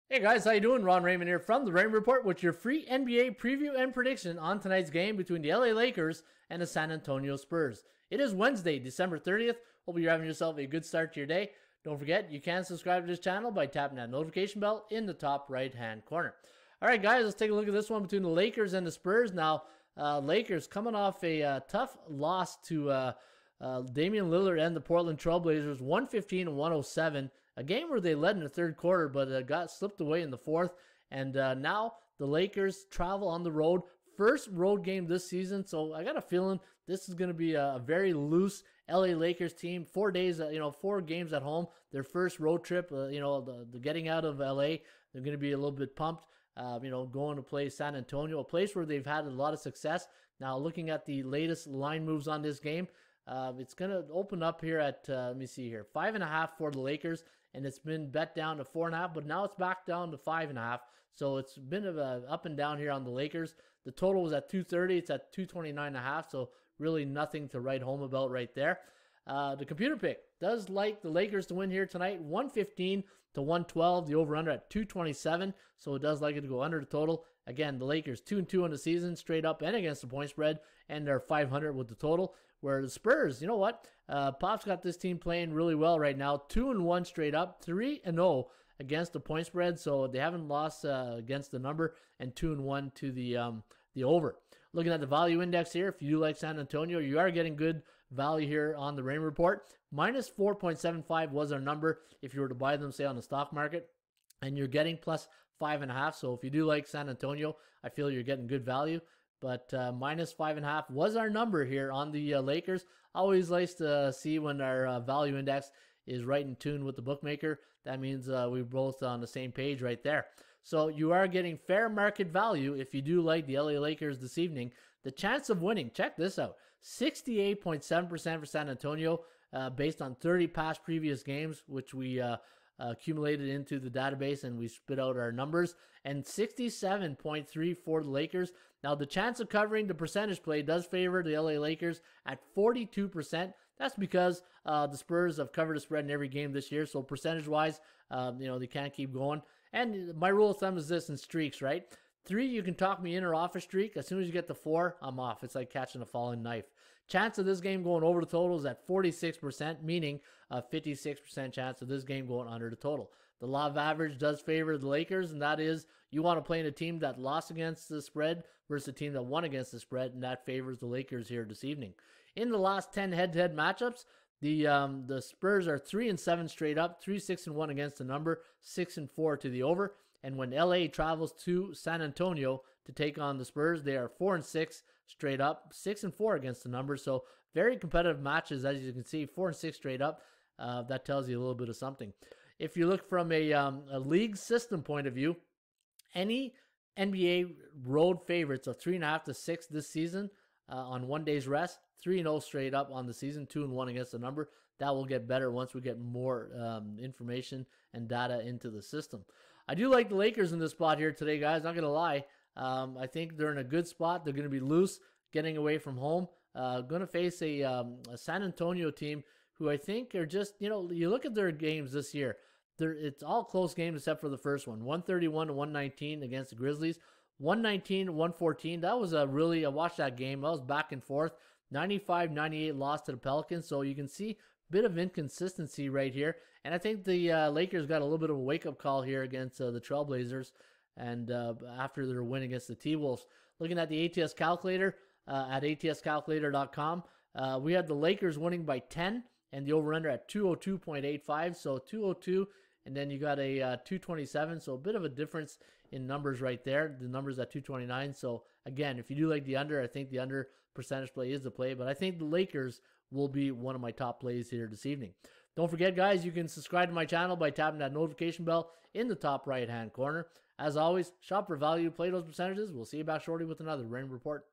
Hey guys, how you doing? Ron Raymond here from the Raymond Report with your free NBA preview and prediction on tonight's game between the LA Lakers and the San Antonio Spurs. It is Wednesday, December 30th. Hope you're having yourself a good start to your day. Don't forget, you can subscribe to this channel by tapping that notification bell in the top right-hand corner. All right, guys, let's take a look at this one between the Lakers and the Spurs. Now, Lakers coming off a tough loss to Damian Lillard and the Portland Trailblazers, 115-107. A game where they led in the third quarter, but got slipped away in the fourth. And now the Lakers travel on the road. First road game this season, so I got a feeling this is going to be a very loose LA Lakers team. 4 days, 4 games at home. Their first road trip, the getting out of LA, they're going to be a little bit pumped. Going to play San Antonio, a place where they've had a lot of success. Now, looking at the latest line moves on this game, it's going to open up here at, let me see here, 5.5 for the Lakers, and it's been bet down to 4.5, but now it's back down to 5.5. So it's been up and down here on the Lakers. The total was at 230. It's at 229.5. So really nothing to write home about right there. The computer pick does like the Lakers to win here tonight, 115-112. The over/under at 227. So it does like it to go under the total. Again, the Lakers 2-2 on the season, straight up and against the point spread, and they're 500 with the total. Where the Spurs, you know what? Pop's got this team playing really well right now. 2-1 straight up, 3-0 against the point spread. So they haven't lost against the number, and 2-1 to the over. Looking at the value index here, if you do like San Antonio, you are getting good value here on the Raymond Report. Minus 4.75 was our number if you were to buy them, say, on the stock market. And you're getting plus 5.5. So if you do like San Antonio, I feel you're getting good value. But minus 5.5 was our number here on the Lakers. Always nice to see when our value index is right in tune with the bookmaker. That means we're both on the same page right there. So you are getting fair market value if you do like the LA Lakers this evening. The chance of winning, check this out, 68.7% for San Antonio based on 30 past previous games, which we accumulated into the database and we spit out our numbers, and 67.3 for the Lakers. Now the chance of covering the percentage play does favor the LA Lakers at 42%. That's because the Spurs have covered the spread in every game this year, so percentage wise they can't keep going. And my rule of thumb is this in streaks, right? 3, you can talk me in or off a streak. As soon as you get to 4, I'm off. It's like catching a falling knife. Chance of this game going over the total is at 46%, meaning a 56% chance of this game going under the total. The law of average does favor the Lakers, and that is you want to play in a team that lost against the spread versus a team that won against the spread, and that favors the Lakers here this evening. In the last 10 head-to-head matchups, the Spurs are 3-7 straight up, 3-6-1 against the number, 6-4 to the over. And when LA travels to San Antonio to take on the Spurs, they are 4-6 straight up, 6-4 against the number. So very competitive matches, as you can see, 4-6 straight up. That tells you a little bit of something. If you look from a league system point of view, any NBA road favorites of 3.5 to 6 this season on 1 day's rest, 3-0 straight up on the season, 2-1 against the number. That will get better once we get more information and data into the system. I do like the Lakers in this spot here today, guys. Not going to lie. I think they're in a good spot. They're going to be loose, getting away from home. Going to face a San Antonio team who I think are just, you look at their games this year. It's all close games except for the first one. 131-119 against the Grizzlies. 119-114. That was I watched that game. I was back and forth. 95-98 loss to the Pelicans. So you can see bit of inconsistency right here. And I think the Lakers got a little bit of a wake-up call here against the Trailblazers and after their win against the T-Wolves. Looking at the ATS calculator at atscalculator.com, we had the Lakers winning by 10 and the over-under at 202.85. So 202, and then you got a 227. So a bit of a difference in numbers right there. The numbers at 229. So again, if you do like the under, I think the under percentage play is the play. But I think the Lakers will be one of my top plays here this evening. Don't forget, guys, you can subscribe to my channel by tapping that notification bell in the top right-hand corner. As always, shop for value, play those percentages. We'll see you back shortly with another Raymond Report.